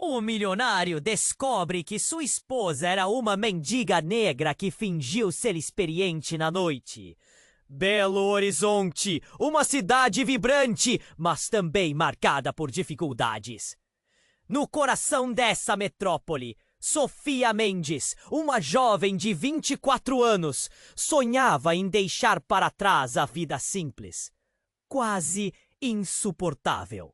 O milionário descobre que sua esposa era uma mendiga negra que fingiu ser experiente na noite. Belo Horizonte, uma cidade vibrante, mas também marcada por dificuldades. No coração dessa metrópole, Sofia Mendes, uma jovem de 24 anos, sonhava em deixar para trás a vida simples, quase insuportável.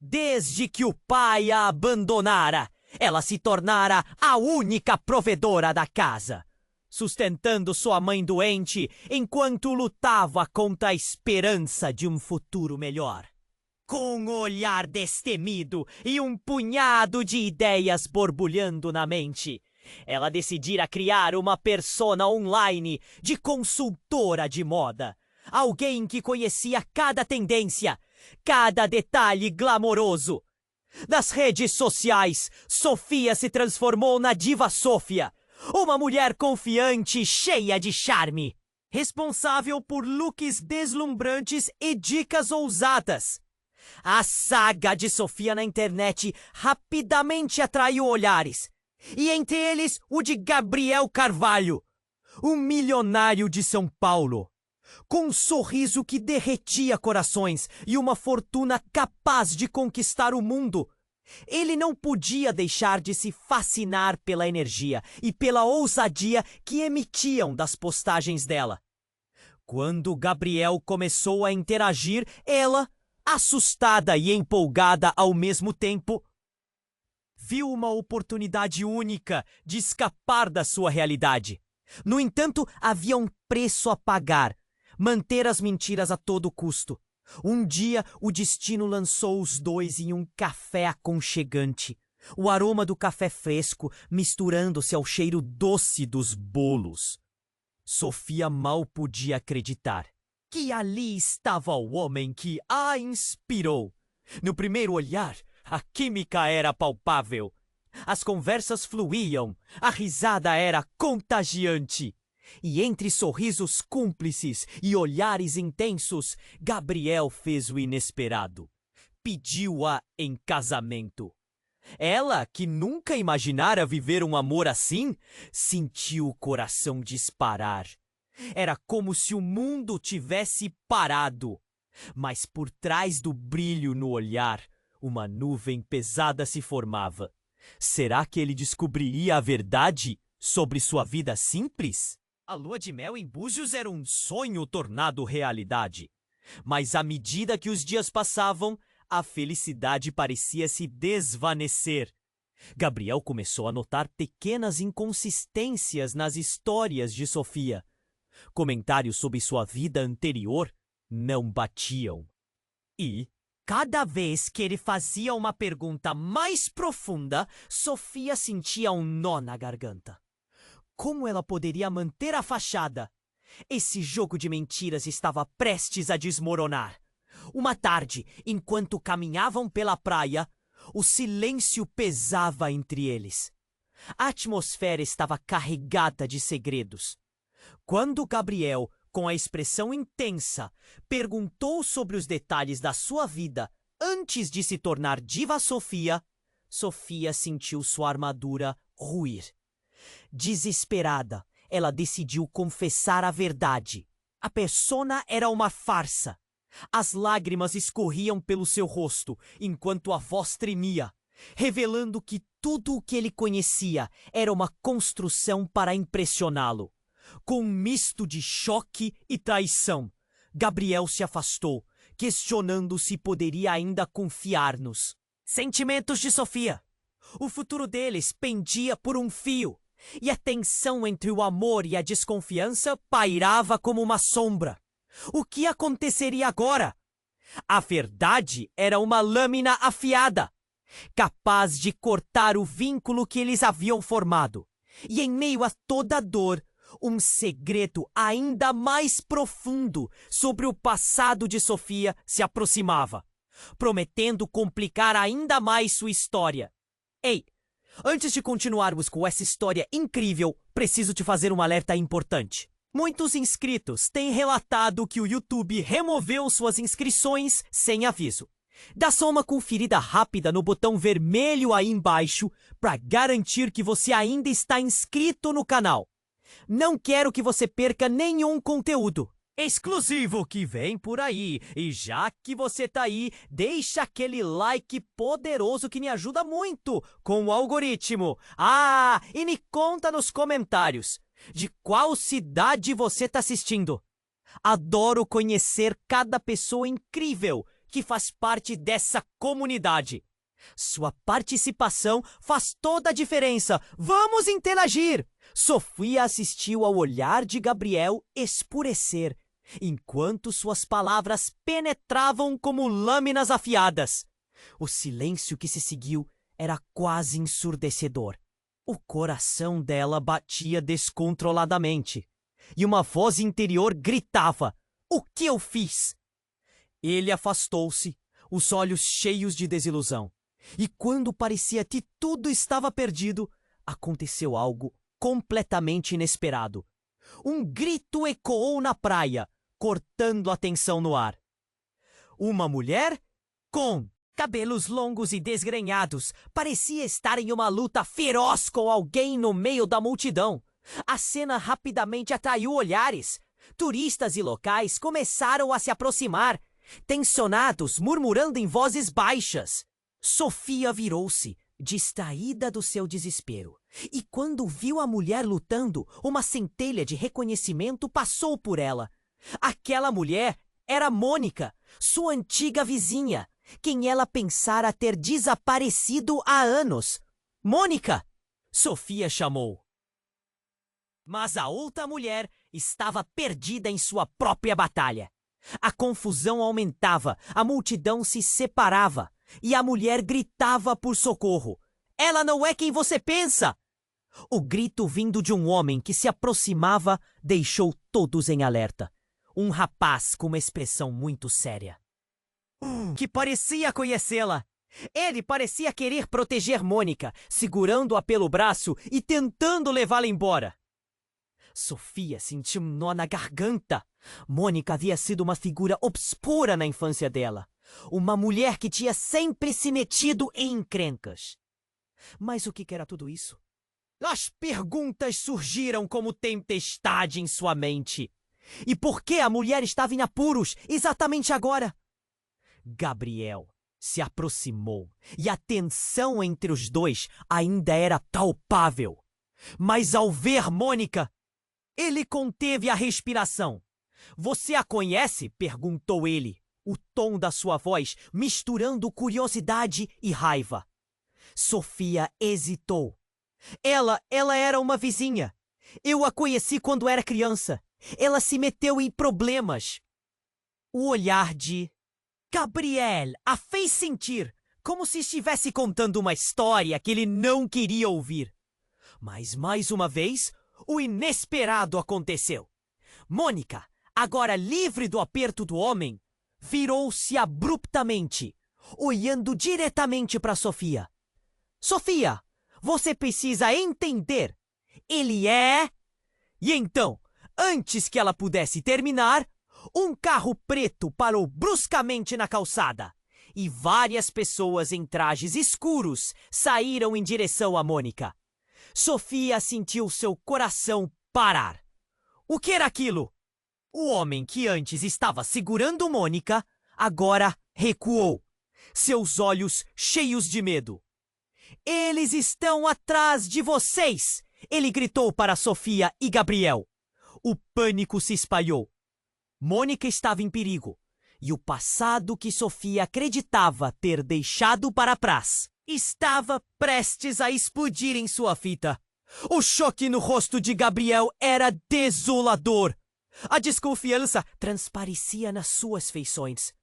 Desde que o pai a abandonara, ela se tornara a única provedora da casa, sustentando sua mãe doente enquanto lutava contra a esperança de um futuro melhor. Com um olhar destemido e um punhado de ideias borbulhando na mente, ela decidira criar uma persona online de consultora de moda. Alguém que conhecia cada tendência, cada detalhe glamouroso. Nas redes sociais, Sofia se transformou na Diva Sofia, uma mulher confiante e cheia de charme, responsável por looks deslumbrantes e dicas ousadas. A saga de Sofia na internet rapidamente atraiu olhares, e entre eles o de Gabriel Carvalho, um milionário de São Paulo, com um sorriso que derretia corações e uma fortuna capaz de conquistar o mundo. Ele não podia deixar de se fascinar pela energia e pela ousadia que emitiam das postagens dela. Quando Gabriel começou a interagir, ela, assustada e empolgada ao mesmo tempo, viu uma oportunidade única de escapar da sua realidade. No entanto, havia um preço a pagar: manter as mentiras a todo custo. Um dia, o destino lançou os dois em um café aconchegante. O aroma do café fresco misturando-se ao cheiro doce dos bolos. Sofia mal podia acreditar que ali estava o homem que a inspirou. No primeiro olhar, a química era palpável. As conversas fluíam, a risada era contagiante. E entre sorrisos cúmplices e olhares intensos, Gabriel fez o inesperado. Pediu-a em casamento. Ela, que nunca imaginara viver um amor assim, sentiu o coração disparar. Era como se o mundo tivesse parado. Mas por trás do brilho no olhar, uma nuvem pesada se formava. Será que ele descobriria a verdade sobre sua vida simples? A lua de mel em Búzios era um sonho tornado realidade. Mas à medida que os dias passavam, a felicidade parecia se desvanecer. Gabriel começou a notar pequenas inconsistências nas histórias de Sofia. Comentários sobre sua vida anterior não batiam. E, cada vez que ele fazia uma pergunta mais profunda, Sofia sentia um nó na garganta. Como ela poderia manter a fachada? Esse jogo de mentiras estava prestes a desmoronar. Uma tarde, enquanto caminhavam pela praia, o silêncio pesava entre eles. A atmosfera estava carregada de segredos. Quando Gabriel, com a expressão intensa, perguntou sobre os detalhes da sua vida antes de se tornar Diva Sofia, Sofia sentiu sua armadura ruir. Desesperada, ela decidiu confessar a verdade. A persona era uma farsa. As lágrimas escorriam pelo seu rosto, enquanto a voz tremia, revelando que tudo o que ele conhecia era uma construção para impressioná-lo. Com um misto de choque e traição, Gabriel se afastou, questionando se poderia ainda confiar-nos. Sentimentos de Sofia. O futuro deles pendia por um fio, e a tensão entre o amor e a desconfiança pairava como uma sombra. O que aconteceria agora? A verdade era uma lâmina afiada, capaz de cortar o vínculo que eles haviam formado. E em meio a toda a dor, um segredo ainda mais profundo sobre o passado de Sofia se aproximava, prometendo complicar ainda mais sua história. Ei, antes de continuarmos com essa história incrível, preciso te fazer um alerta importante. Muitos inscritos têm relatado que o YouTube removeu suas inscrições sem aviso. Dá só uma conferida rápida no botão vermelho aí embaixo para garantir que você ainda está inscrito no canal. Não quero que você perca nenhum conteúdo exclusivo que vem por aí. E já que você tá aí, deixa aquele like poderoso que me ajuda muito com o algoritmo. E me conta nos comentários de qual cidade você tá assistindo. Adoro conhecer cada pessoa incrível que faz parte dessa comunidade. Sua participação faz toda a diferença. Vamos interagir! Sofia assistiu ao olhar de Gabriel escurecer, enquanto suas palavras penetravam como lâminas afiadas. O silêncio que se seguiu era quase ensurdecedor. O coração dela batia descontroladamente, e uma voz interior gritava: "O que eu fiz?" Ele afastou-se, os olhos cheios de desilusão. E quando parecia que tudo estava perdido, aconteceu algo completamente inesperado. Um grito ecoou na praia, cortando a tensão no ar. Uma mulher com cabelos longos e desgrenhados parecia estar em uma luta feroz com alguém no meio da multidão. A cena rapidamente atraiu olhares. Turistas e locais começaram a se aproximar, tensionados, murmurando em vozes baixas. Sofia virou-se, distraída do seu desespero. E quando viu a mulher lutando, uma centelha de reconhecimento passou por ela. Aquela mulher era Mônica, sua antiga vizinha, quem ela pensara ter desaparecido há anos. "Mônica!" Sofia chamou. Mas a outra mulher estava perdida em sua própria batalha. A confusão aumentava, a multidão se separava e a mulher gritava por socorro. "Ela não é quem você pensa!" O grito vindo de um homem que se aproximava deixou todos em alerta. Um rapaz com uma expressão muito séria, que parecia conhecê-la. Ele parecia querer proteger Mônica, segurando-a pelo braço e tentando levá-la embora. Sofia sentiu um nó na garganta. Mônica havia sido uma figura obscura na infância dela. Uma mulher que tinha sempre se metido em encrencas. Mas o que era tudo isso? As perguntas surgiram como tempestade em sua mente. E por que a mulher estava em apuros exatamente agora? Gabriel se aproximou e a tensão entre os dois ainda era palpável. Mas ao ver Mônica, ele conteve a respiração. "Você a conhece?" perguntou ele, o tom da sua voz misturando curiosidade e raiva. Sofia hesitou. Ela era uma vizinha. Eu a conheci quando era criança. Ela se meteu em problemas. O olhar de Gabriel a fez sentir como se estivesse contando uma história que ele não queria ouvir. Mas mais uma vez, o inesperado aconteceu. Mônica, agora livre do aperto do homem, virou-se abruptamente, olhando diretamente para Sofia. "Sofia, você precisa entender. Ele é..." E então, antes que ela pudesse terminar, um carro preto parou bruscamente na calçada e várias pessoas em trajes escuros saíram em direção a Mônica. Sofia sentiu seu coração parar. O que era aquilo? O homem que antes estava segurando Mônica, agora recuou, seus olhos cheios de medo. "Eles estão atrás de vocês!" ele gritou para Sofia e Gabriel. O pânico se espalhou. Mônica estava em perigo, e o passado que Sofia acreditava ter deixado para trás estava prestes a explodir em sua fita. O choque no rosto de Gabriel era desolador. A desconfiança transparecia nas suas feições.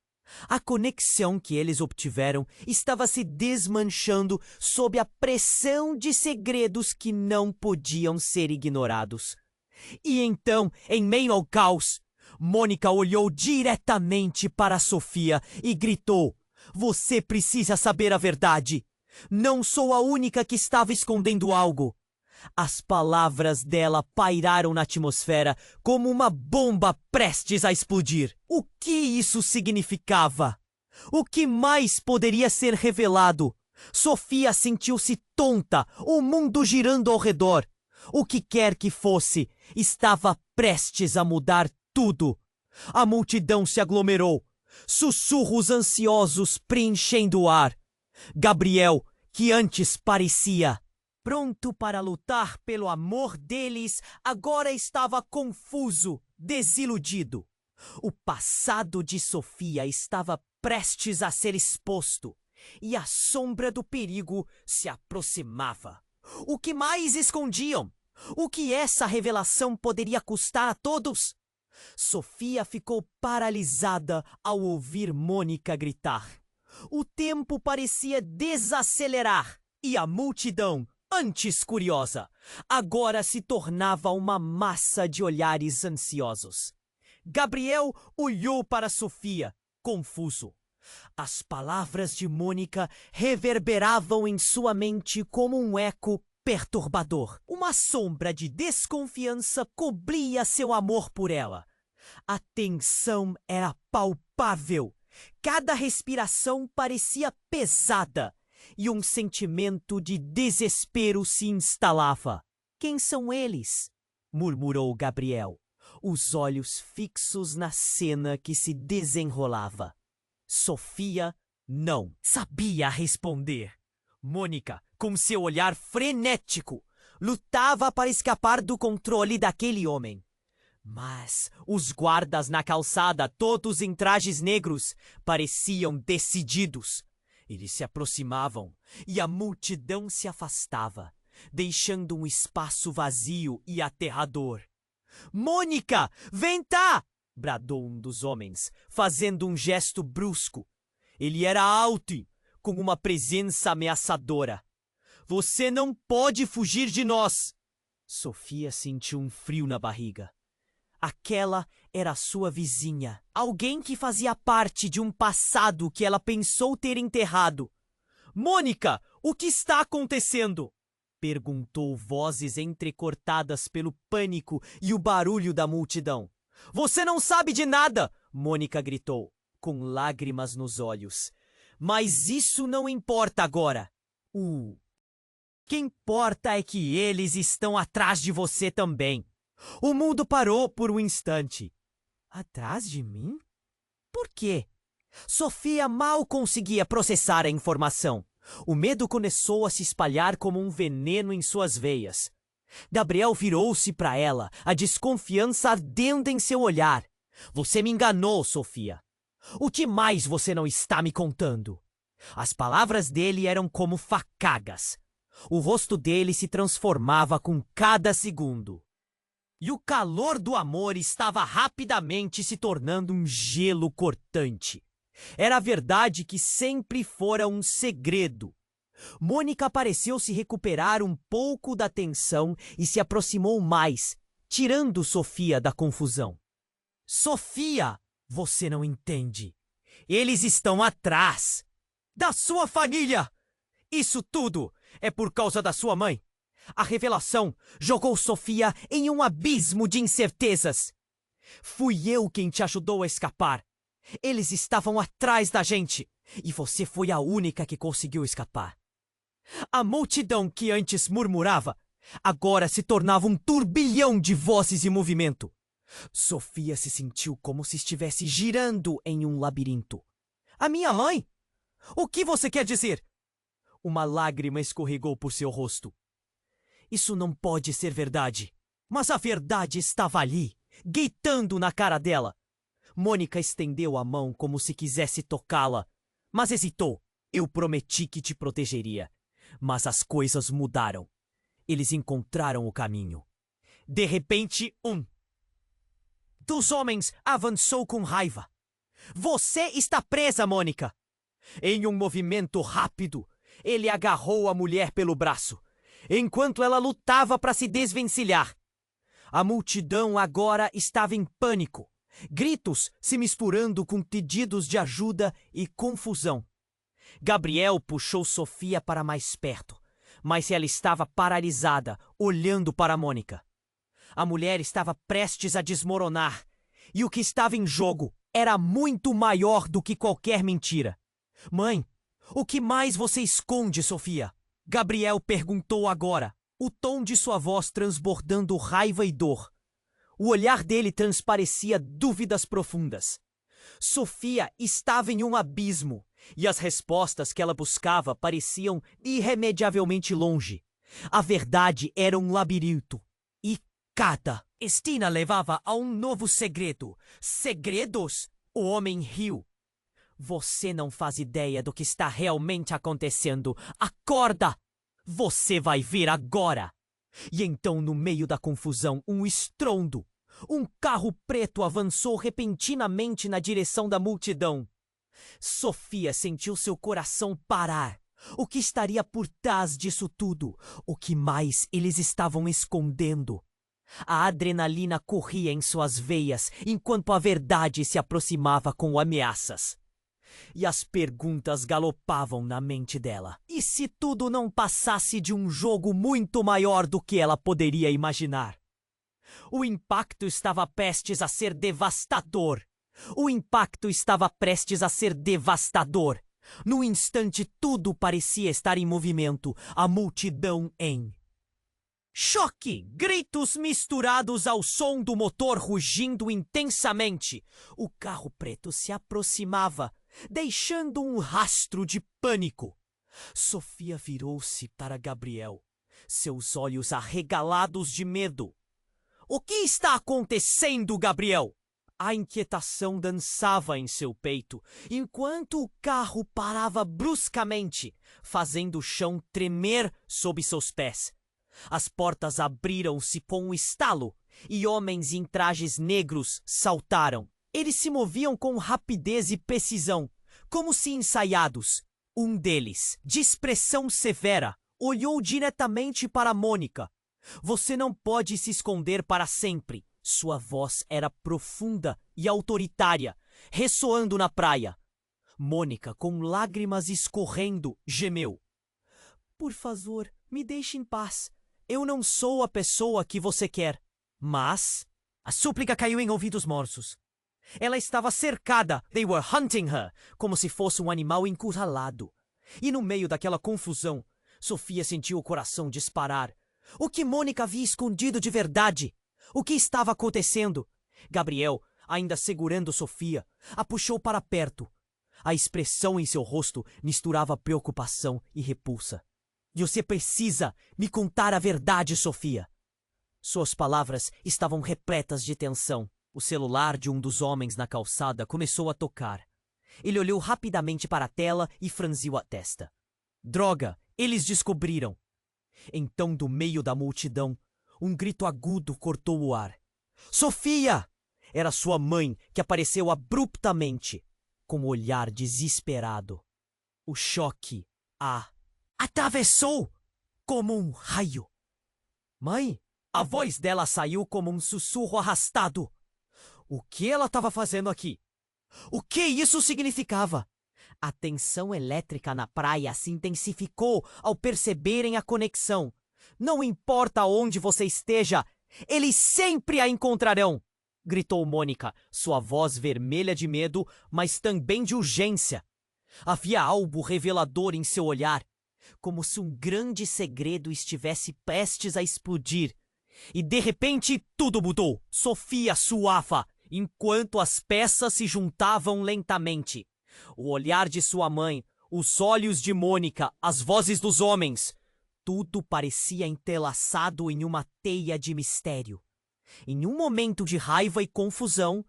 A conexão que eles obtiveram estava se desmanchando sob a pressão de segredos que não podiam ser ignorados. E então, em meio ao caos, Mônica olhou diretamente para Sofia e gritou: "Você precisa saber a verdade. Não sou a única que estava escondendo algo." As palavras dela pairaram na atmosfera como uma bomba prestes a explodir. O que isso significava? O que mais poderia ser revelado? Sofia sentiu-se tonta, o mundo girando ao redor. O que quer que fosse, estava prestes a mudar tudo. A multidão se aglomerou, sussurros ansiosos preenchendo o ar. Gabriel, que antes parecia pronto para lutar pelo amor deles, agora estava confuso, desiludido. O passado de Sofia estava prestes a ser exposto, e a sombra do perigo se aproximava. O que mais escondiam? O que essa revelação poderia custar a todos? Sofia ficou paralisada ao ouvir Mônica gritar. O tempo parecia desacelerar, e a multidão, antes curiosa, agora se tornava uma massa de olhares ansiosos. Gabriel olhou para Sofia, confuso. As palavras de Mônica reverberavam em sua mente como um eco perturbador. Uma sombra de desconfiança cobria seu amor por ela. A tensão era palpável. Cada respiração parecia pesada e um sentimento de desespero se instalava. Quem são eles? Murmurou Gabriel, os olhos fixos na cena que se desenrolava. Sofia não sabia responder. Mônica, com seu olhar frenético, lutava para escapar do controle daquele homem. Mas os guardas na calçada, todos em trajes negros, pareciam decididos. Eles se aproximavam e a multidão se afastava, deixando um espaço vazio e aterrador. "Mônica, vem cá!" bradou um dos homens, fazendo um gesto brusco. Ele era alto, com uma presença ameaçadora. "Você não pode fugir de nós!" Sofia sentiu um frio na barriga. Aquela era sua vizinha, alguém que fazia parte de um passado que ela pensou ter enterrado. "Mônica, o que está acontecendo?" perguntou vozes entrecortadas pelo pânico e o barulho da multidão. "Você não sabe de nada!" Mônica gritou, com lágrimas nos olhos. "Mas isso não importa agora. O que importa é que eles estão atrás de você também." O mundo parou por um instante. Atrás de mim? Por quê? Sofia mal conseguia processar a informação. O medo começou a se espalhar como um veneno em suas veias. Gabriel virou-se para ela, a desconfiança ardendo em seu olhar. "Você me enganou, Sofia. O que mais você não está me contando?" As palavras dele eram como facadas. O rosto dele se transformava com cada segundo. E o calor do amor estava rapidamente se tornando um gelo cortante. Era a verdade que sempre fora um segredo. Mônica pareceu se recuperar um pouco da tensão e se aproximou mais, tirando Sofia da confusão. "Sofia, você não entende. Eles estão atrás da sua família. Isso tudo é por causa da sua mãe. A revelação jogou Sofia em um abismo de incertezas. Fui eu quem te ajudou a escapar. Eles estavam atrás da gente e você foi a única que conseguiu escapar." A multidão que antes murmurava, agora se tornava um turbilhão de vozes e movimento. Sofia se sentiu como se estivesse girando em um labirinto. "A minha mãe? O que você quer dizer?" Uma lágrima escorregou por seu rosto. "Isso não pode ser verdade." Mas a verdade estava ali, gritando na cara dela. Mônica estendeu a mão como se quisesse tocá-la, mas hesitou. "Eu prometi que te protegeria." Mas as coisas mudaram. Eles encontraram o caminho. De repente, um dos homens avançou com raiva. "Você está presa, Mônica!" Em um movimento rápido, ele agarrou a mulher pelo braço, enquanto ela lutava para se desvencilhar. A multidão agora estava em pânico, gritos se misturando com pedidos de ajuda e confusão. Gabriel puxou Sofia para mais perto, mas ela estava paralisada, olhando para Mônica. A mulher estava prestes a desmoronar, e o que estava em jogo era muito maior do que qualquer mentira. Mãe, o que mais você esconde, Sofia? Gabriel perguntou agora, o tom de sua voz transbordando raiva e dor. O olhar dele transparecia dúvidas profundas. Sofia estava em um abismo, e as respostas que ela buscava pareciam irremediavelmente longe. A verdade era um labirinto, e cada esquina levava a um novo segredo. Segredos? O homem riu. Você não faz ideia do que está realmente acontecendo. Acorda! Você vai ver agora! E então, no meio da confusão, um estrondo. Um carro preto avançou repentinamente na direção da multidão. Sofia sentiu seu coração parar. O que estaria por trás disso tudo? O que mais eles estavam escondendo? A adrenalina corria em suas veias enquanto a verdade se aproximava com ameaças. E as perguntas galopavam na mente dela. E se tudo não passasse de um jogo muito maior do que ela poderia imaginar? O impacto estava prestes a ser devastador. O impacto estava prestes a ser devastador. No instante, tudo parecia estar em movimento, a multidão em choque! Gritos misturados ao som do motor rugindo intensamente. O carro preto se aproximava, deixando um rastro de pânico. Sofia virou-se para Gabriel, seus olhos arregalados de medo. O que está acontecendo, Gabriel? A inquietação dançava em seu peito, enquanto o carro parava bruscamente, fazendo o chão tremer sob seus pés. As portas abriram-se com um estalo, e homens em trajes negros saltaram. Eles se moviam com rapidez e precisão, como se ensaiados. Um deles, de expressão severa, olhou diretamente para Mônica. Você não pode se esconder para sempre. Sua voz era profunda e autoritária, ressoando na praia. Mônica, com lágrimas escorrendo, gemeu. Por favor, me deixe em paz. Eu não sou a pessoa que você quer. Mas a súplica caiu em ouvidos morsos. Ela estava cercada. They were hunting her, como se fosse um animal encurralado. E no meio daquela confusão, Sofia sentiu o coração disparar. O que Mônica havia escondido de verdade? O que estava acontecendo? Gabriel, ainda segurando Sofia, a puxou para perto. A expressão em seu rosto misturava preocupação e repulsa. Você precisa me contar a verdade, Sofia. Suas palavras estavam repletas de tensão. O celular de um dos homens na calçada começou a tocar. Ele olhou rapidamente para a tela e franziu a testa. Droga, eles descobriram. Então, do meio da multidão, um grito agudo cortou o ar. Sofia! Era sua mãe que apareceu abruptamente, com um olhar desesperado. O choque a atravessou como um raio. Mãe! A voz dela saiu como um sussurro arrastado. O que ela estava fazendo aqui? O que isso significava? A tensão elétrica na praia se intensificou ao perceberem a conexão. Não importa onde você esteja, eles sempre a encontrarão! Gritou Mônica, sua voz vermelha de medo, mas também de urgência. Havia algo revelador em seu olhar, como se um grande segredo estivesse prestes a explodir. E de repente tudo mudou. Sofia suava, enquanto as peças se juntavam lentamente. O olhar de sua mãe, os olhos de Mônica, as vozes dos homens. Tudo parecia entrelaçado em uma teia de mistério. Em um momento de raiva e confusão,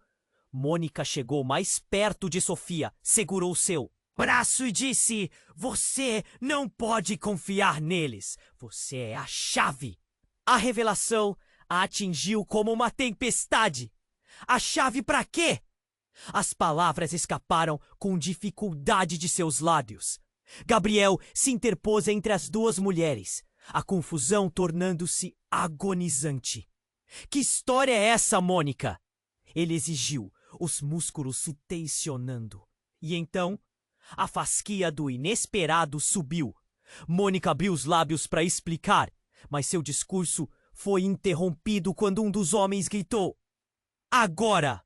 Mônica chegou mais perto de Sofia, segurou seu braço e disse: Você não pode confiar neles. Você é a chave. A revelação a atingiu como uma tempestade. A chave para quê? As palavras escaparam com dificuldade de seus lábios. Gabriel se interpôs entre as duas mulheres, a confusão tornando-se agonizante. Que história é essa, Mônica? Ele exigiu, os músculos se tensionando. E então, a fasquia do inesperado subiu. Mônica abriu os lábios para explicar, mas seu discurso foi interrompido quando um dos homens gritou: Agora!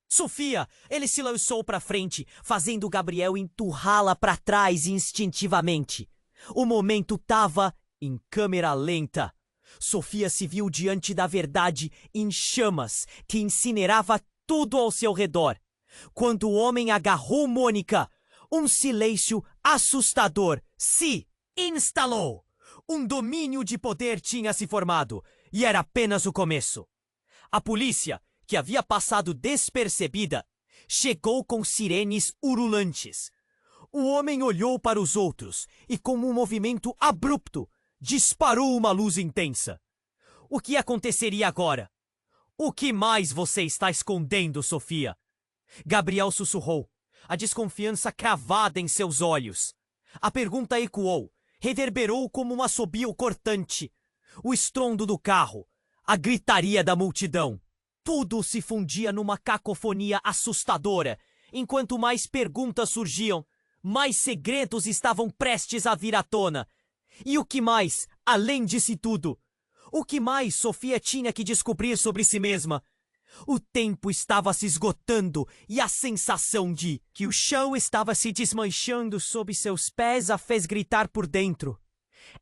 Sofia! Ele se lançou para frente, fazendo Gabriel empurrá-la para trás instintivamente. O momento tava em câmera lenta. Sofia se viu diante da verdade em chamas, que incinerava tudo ao seu redor. Quando o homem agarrou Mônica, um silêncio assustador se instalou. Um domínio de poder tinha se formado, e era apenas o começo. A polícia, que havia passado despercebida, chegou com sirenes ululantes. O homem olhou para os outros e, com um movimento abrupto, disparou uma luz intensa. O que aconteceria agora? O que mais você está escondendo, Sofia? Gabriel sussurrou, a desconfiança cravada em seus olhos. A pergunta ecoou, reverberou como um assobio cortante. O estrondo do carro, a gritaria da multidão. Tudo se fundia numa cacofonia assustadora. Enquanto mais perguntas surgiam, mais segredos estavam prestes a vir à tona. E o que mais, além disso tudo? O que mais Sofia tinha que descobrir sobre si mesma? O tempo estava se esgotando e a sensação de que o chão estava se desmanchando sob seus pés a fez gritar por dentro.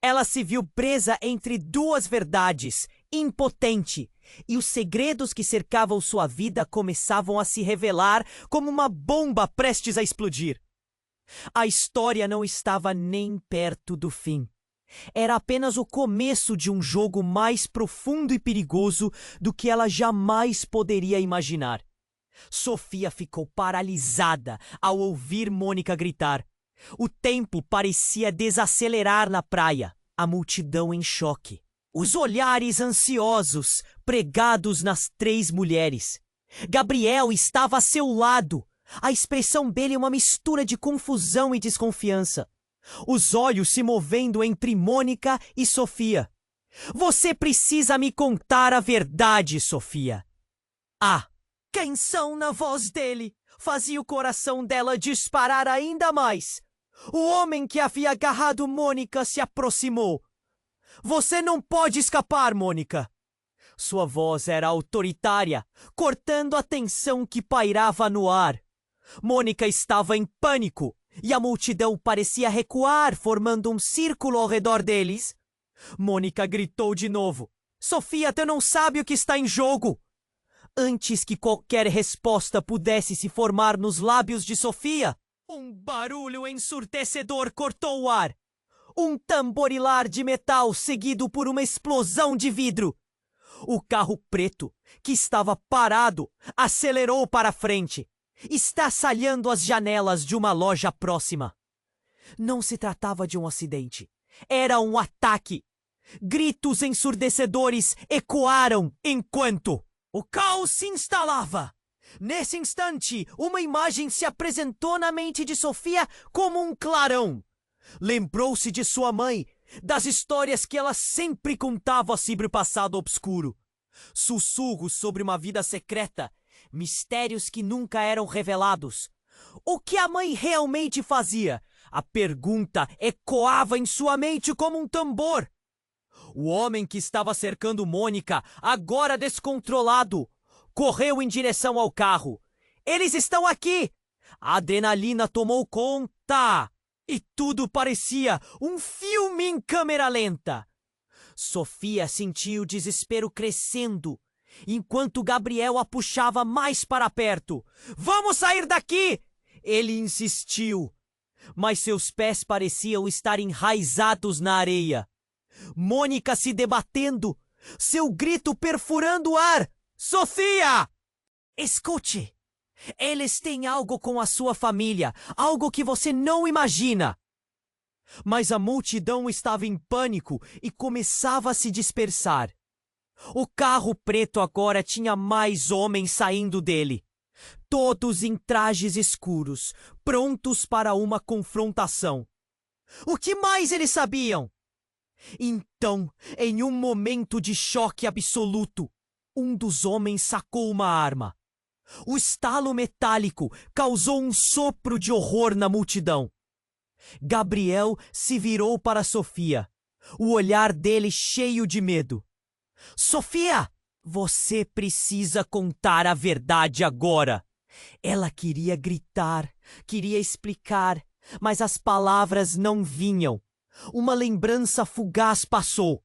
Ela se viu presa entre duas verdades, impotente, e os segredos que cercavam sua vida começavam a se revelar como uma bomba prestes a explodir. A história não estava nem perto do fim. Era apenas o começo de um jogo mais profundo e perigoso do que ela jamais poderia imaginar. Sofia ficou paralisada ao ouvir Mônica gritar. O tempo parecia desacelerar na praia, a multidão em choque. Os olhares ansiosos pregados nas três mulheres. Gabriel estava a seu lado. A expressão dele é uma mistura de confusão e desconfiança. Os olhos se movendo entre Mônica e Sofia. Você precisa me contar a verdade, Sofia. A tensão na voz dele fazia o coração dela disparar ainda mais. O homem que havia agarrado Mônica se aproximou. Você não pode escapar, Mônica. Sua voz era autoritária, cortando a tensão que pairava no ar. Mônica estava em pânico. E a multidão parecia recuar, formando um círculo ao redor deles. Mônica gritou de novo. Sofia, tu não sabe o que está em jogo. Antes que qualquer resposta pudesse se formar nos lábios de Sofia, um barulho ensurdecedor cortou o ar. Um tamborilar de metal seguido por uma explosão de vidro. O carro preto, que estava parado, acelerou para a frente, estraçalhando as janelas de uma loja próxima. Não se tratava de um acidente. Era um ataque. Gritos ensurdecedores ecoaram enquanto o caos se instalava. Nesse instante, uma imagem se apresentou na mente de Sofia como um clarão. Lembrou-se de sua mãe, das histórias que ela sempre contava sobre o passado obscuro. Sussurros sobre uma vida secreta, mistérios que nunca eram revelados. O que a mãe realmente fazia? A pergunta ecoava em sua mente como um tambor. O homem que estava cercando Mônica, agora descontrolado, correu em direção ao carro. Eles estão aqui! A adrenalina tomou conta e tudo parecia um filme em câmera lenta. Sofia sentiu o desespero crescendo, enquanto Gabriel a puxava mais para perto. Vamos sair daqui! Ele insistiu, mas seus pés pareciam estar enraizados na areia. Mônica se debatendo, seu grito perfurando o ar. Sofia! Escute! Eles têm algo com a sua família, algo que você não imagina. Mas a multidão estava em pânico e começava a se dispersar. O carro preto agora tinha mais homens saindo dele. Todos em trajes escuros, prontos para uma confrontação. O que mais eles sabiam? Então, em um momento de choque absoluto, um dos homens sacou uma arma. O estalo metálico causou um sopro de horror na multidão. Gabriel se virou para Sofia, o olhar dele cheio de medo. Sofia, você precisa contar a verdade agora. Ela queria gritar, queria explicar, mas as palavras não vinham. Uma lembrança fugaz passou.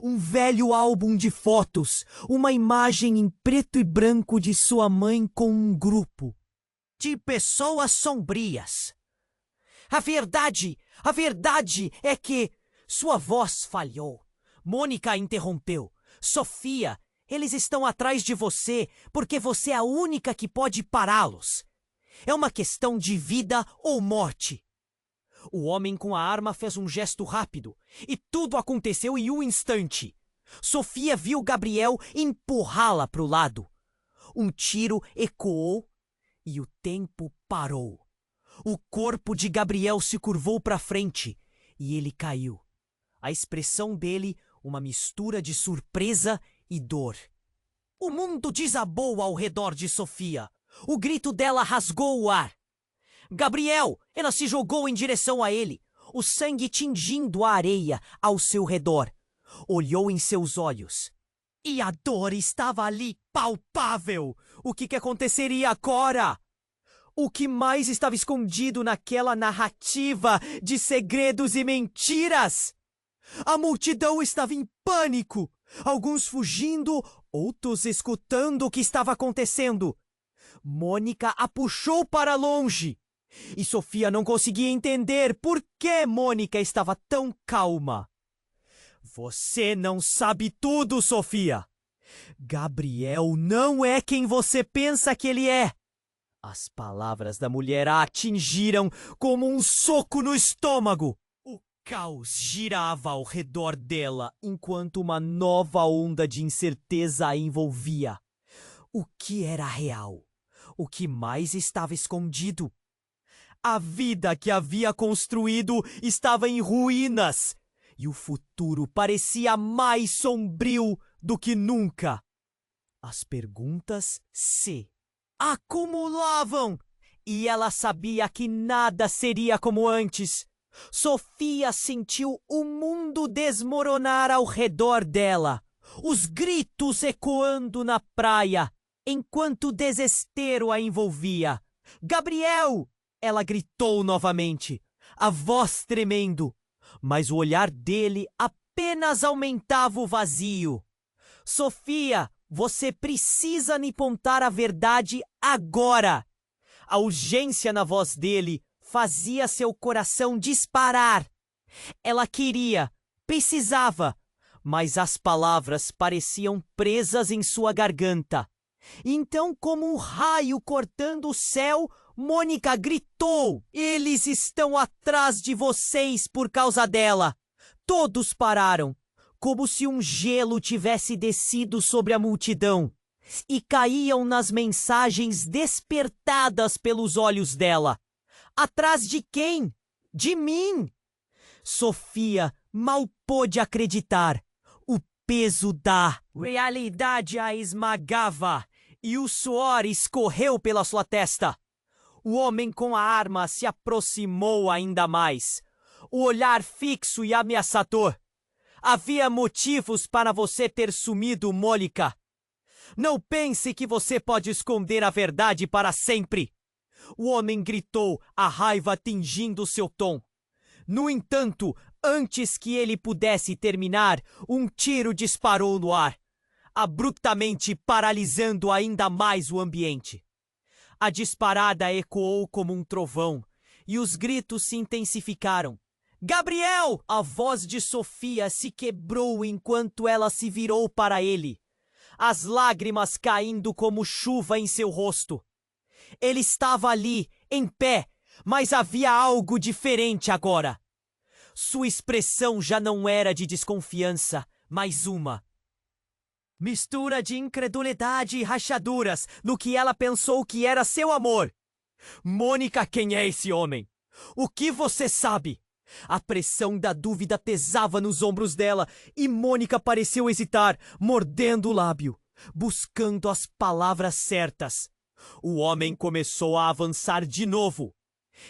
Um velho álbum de fotos, uma imagem em preto e branco de sua mãe com um grupo de pessoas sombrias. A verdade é que sua voz falhou. Mônica interrompeu. Sofia, eles estão atrás de você porque você é a única que pode pará-los. É uma questão de vida ou morte. O homem com a arma fez um gesto rápido e tudo aconteceu em um instante. Sofia viu Gabriel empurrá-la para o lado. Um tiro ecoou e o tempo parou. O corpo de Gabriel se curvou para frente e ele caiu. A expressão dele, uma mistura de surpresa e dor. O mundo desabou ao redor de Sofia. O grito dela rasgou o ar. Gabriel! Ela se jogou em direção a ele, o sangue tingindo a areia ao seu redor. Olhou em seus olhos. E a dor estava ali, palpável. O que aconteceria agora? O que mais estava escondido naquela narrativa de segredos e mentiras? A multidão estava em pânico. Alguns fugindo, outros escutando o que estava acontecendo. Mônica a puxou para longe. E Sofia não conseguia entender por que Mônica estava tão calma. Você não sabe tudo, Sofia. Gabriel não é quem você pensa que ele é. As palavras da mulher a atingiram como um soco no estômago. O caos girava ao redor dela enquanto uma nova onda de incerteza a envolvia. O que era real? O que mais estava escondido? A vida que havia construído estava em ruínas e o futuro parecia mais sombrio do que nunca. As perguntas se acumulavam e ela sabia que nada seria como antes. Sofia sentiu o mundo desmoronar ao redor dela, os gritos ecoando na praia, enquanto o desespero a envolvia. Gabriel! Ela gritou novamente, a voz tremendo, mas o olhar dele apenas aumentava o vazio. Sofia, você precisa me contar a verdade agora. A urgência na voz dele fazia seu coração disparar. Ela queria, precisava, mas as palavras pareciam presas em sua garganta. Então, como um raio cortando o céu, Mônica gritou: eles estão atrás de vocês por causa dela. Todos pararam, como se um gelo tivesse descido sobre a multidão, e caíam nas mensagens despertadas pelos olhos dela. Atrás de quem? De mim! Sofia mal pôde acreditar. O peso da realidade a esmagava e o suor escorreu pela sua testa. O homem com a arma se aproximou ainda mais, o olhar fixo e ameaçador. Havia motivos para você ter sumido, Mônica. Não pense que você pode esconder a verdade para sempre. O homem gritou, a raiva tingindo seu tom. No entanto, antes que ele pudesse terminar, um tiro disparou no ar, abruptamente paralisando ainda mais o ambiente. A disparada ecoou como um trovão, e os gritos se intensificaram. Gabriel! A voz de Sofia se quebrou enquanto ela se virou para ele, as lágrimas caindo como chuva em seu rosto. Ele estava ali, em pé, mas havia algo diferente agora. Sua expressão já não era de desconfiança, mas uma mistura de incredulidade e rachaduras no que ela pensou que era seu amor. Mônica, quem é esse homem? O que você sabe? A pressão da dúvida pesava nos ombros dela e Mônica pareceu hesitar, mordendo o lábio, buscando as palavras certas. O homem começou a avançar de novo.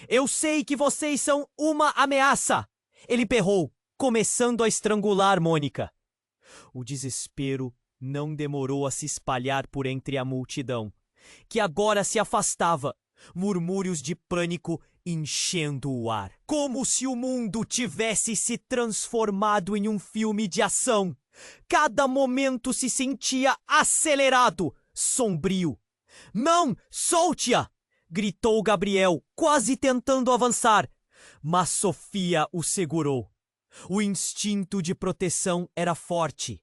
Eu sei que vocês são uma ameaça! Ele berrou, começando a estrangular Mônica. O desespero não demorou a se espalhar por entre a multidão, que agora se afastava, murmúrios de pânico enchendo o ar. Como se o mundo tivesse se transformado em um filme de ação. Cada momento se sentia acelerado, sombrio. Não, solte-a! Gritou Gabriel, quase tentando avançar. Mas Sofia o segurou. O instinto de proteção era forte.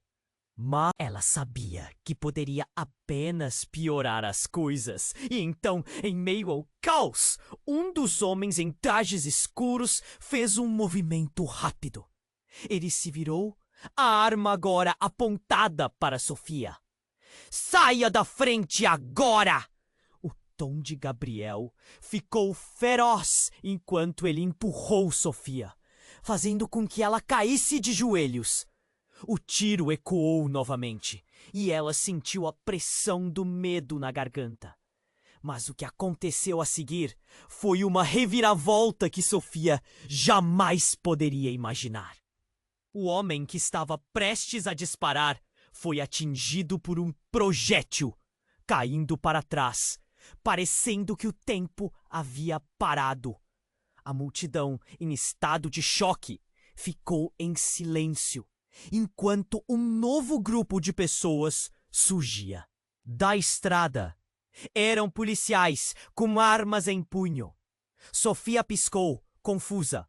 Mas ela sabia que poderia apenas piorar as coisas. E então, em meio ao caos, um dos homens em trajes escuros fez um movimento rápido. Ele se virou, a arma agora apontada para Sofia. Saia da frente agora! O tom de Gabriel ficou feroz enquanto ele empurrou Sofia, fazendo com que ela caísse de joelhos. O tiro ecoou novamente, e ela sentiu a pressão do medo na garganta. Mas o que aconteceu a seguir foi uma reviravolta que Sofia jamais poderia imaginar. O homem que estava prestes a disparar foi atingido por um projétil, caindo para trás, parecendo que o tempo havia parado. A multidão, em estado de choque, ficou em silêncio, enquanto um novo grupo de pessoas surgia. Da estrada, eram policiais com armas em punho. Sofia piscou, confusa,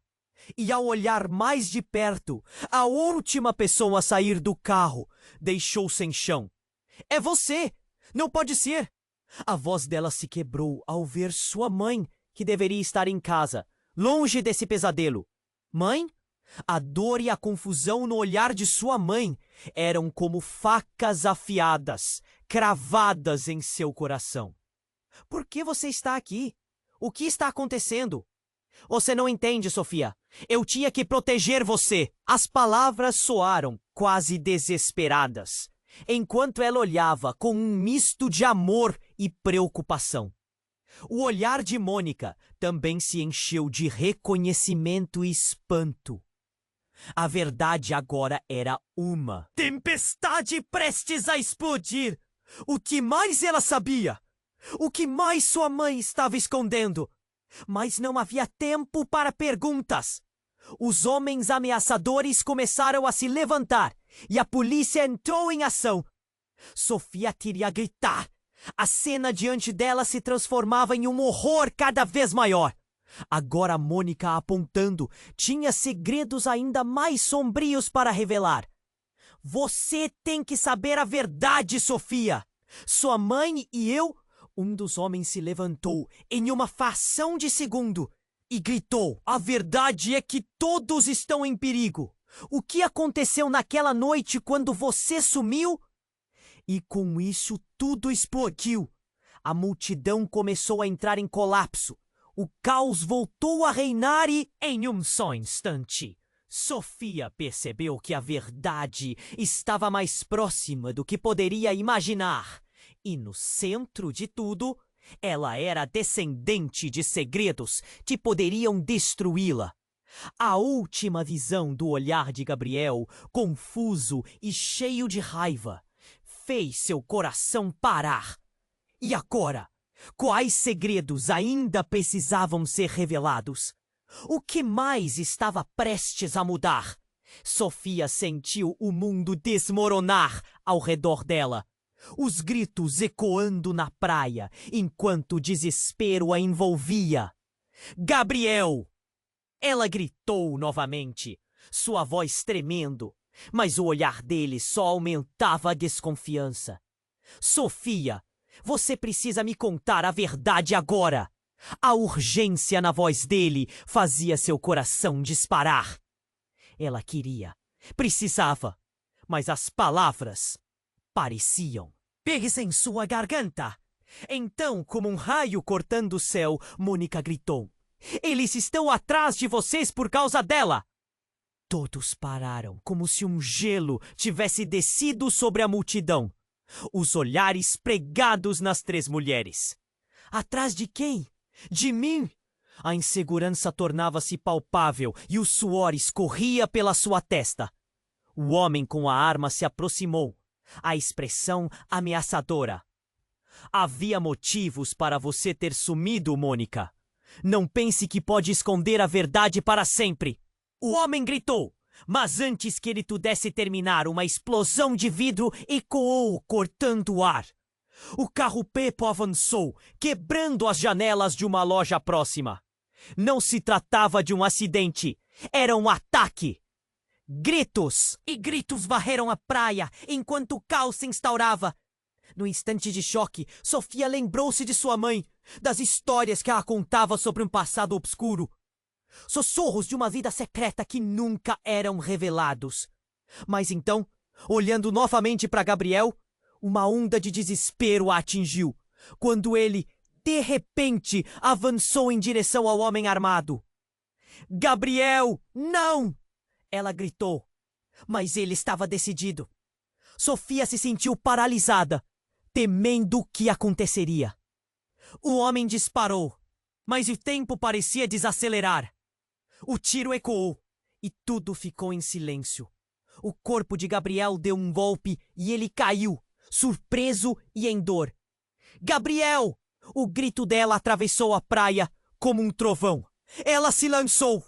e ao olhar mais de perto, a última pessoa a sair do carro deixou-se em chão. É você! Não pode ser! A voz dela se quebrou ao ver sua mãe, que deveria estar em casa, longe desse pesadelo. Mãe? A dor e a confusão no olhar de sua mãe eram como facas afiadas, cravadas em seu coração. Por que você está aqui? O que está acontecendo? Você não entende, Sofia. Eu tinha que proteger você. As palavras soaram quase desesperadas, enquanto ela olhava com um misto de amor e preocupação. O olhar de Mônica também se encheu de reconhecimento e espanto. A verdade agora era uma tempestade prestes a explodir. O que mais ela sabia? O que mais sua mãe estava escondendo? Mas não havia tempo para perguntas. Os homens ameaçadores começaram a se levantar e a polícia entrou em ação. Sofia queria gritar. A cena diante dela se transformava em um horror cada vez maior. Agora Mônica, apontando, tinha segredos ainda mais sombrios para revelar. Você tem que saber a verdade, Sofia. Sua mãe e eu... Um dos homens se levantou em uma fração de segundo e gritou: a verdade é que todos estão em perigo. O que aconteceu naquela noite quando você sumiu? E com isso tudo explodiu. A multidão começou a entrar em colapso. O caos voltou a reinar e, em um só instante, Sofia percebeu que a verdade estava mais próxima do que poderia imaginar. E no centro de tudo, ela era descendente de segredos que poderiam destruí-la. A última visão do olhar de Gabriel, confuso e cheio de raiva, fez seu coração parar. E agora? Quais segredos ainda precisavam ser revelados? O que mais estava prestes a mudar? Sofia sentiu o mundo desmoronar ao redor dela. Os gritos ecoando na praia, enquanto o desespero a envolvia. Gabriel! Ela gritou novamente, sua voz tremendo, mas o olhar dele só aumentava a desconfiança. Sofia, você precisa me contar a verdade agora. A urgência na voz dele fazia seu coração disparar. Ela queria, precisava, mas as palavras pareciam. Pegue-se em sua garganta! Então, como um raio cortando o céu, Mônica gritou: eles estão atrás de vocês por causa dela! Todos pararam, como se um gelo tivesse descido sobre a multidão. Os olhares pregados nas três mulheres. Atrás de quem? De mim? A insegurança tornava-se palpável e o suor escorria pela sua testa. O homem com a arma se aproximou, a expressão ameaçadora. Havia motivos para você ter sumido, Mônica. Não pense que pode esconder a verdade para sempre. O homem gritou, mas antes que ele pudesse terminar, uma explosão de vidro ecoou, cortando o ar. O carro-pipa avançou, quebrando as janelas de uma loja próxima. Não se tratava de um acidente, era um ataque. Gritos e gritos varreram a praia enquanto o caos se instaurava. No instante de choque, Sofia lembrou-se de sua mãe, das histórias que ela contava sobre um passado obscuro. Sussurros de uma vida secreta que nunca eram revelados. Mas então, olhando novamente para Gabriel, uma onda de desespero a atingiu, quando ele, de repente, avançou em direção ao homem armado. "Gabriel, não!" ela gritou. Mas ele estava decidido. Sofia se sentiu paralisada, temendo o que aconteceria. O homem disparou, mas o tempo parecia desacelerar. O tiro ecoou e tudo ficou em silêncio. O corpo de Gabriel deu um golpe e ele caiu, surpreso e em dor. "Gabriel!" O grito dela atravessou a praia como um trovão. Ela se lançou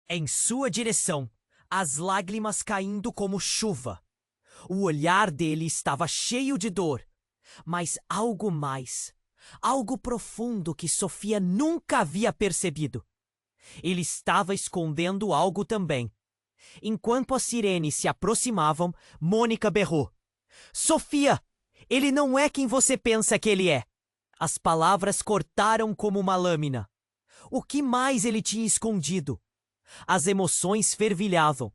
em sua direção, as lágrimas caindo como chuva. O olhar dele estava cheio de dor, mas algo mais, algo profundo que Sofia nunca havia percebido. Ele estava escondendo algo também. Enquanto as sirenes se aproximavam, Mônica berrou: "Sofia, ele não é quem você pensa que ele é." As palavras cortaram como uma lâmina. O que mais ele tinha escondido? As emoções fervilhavam,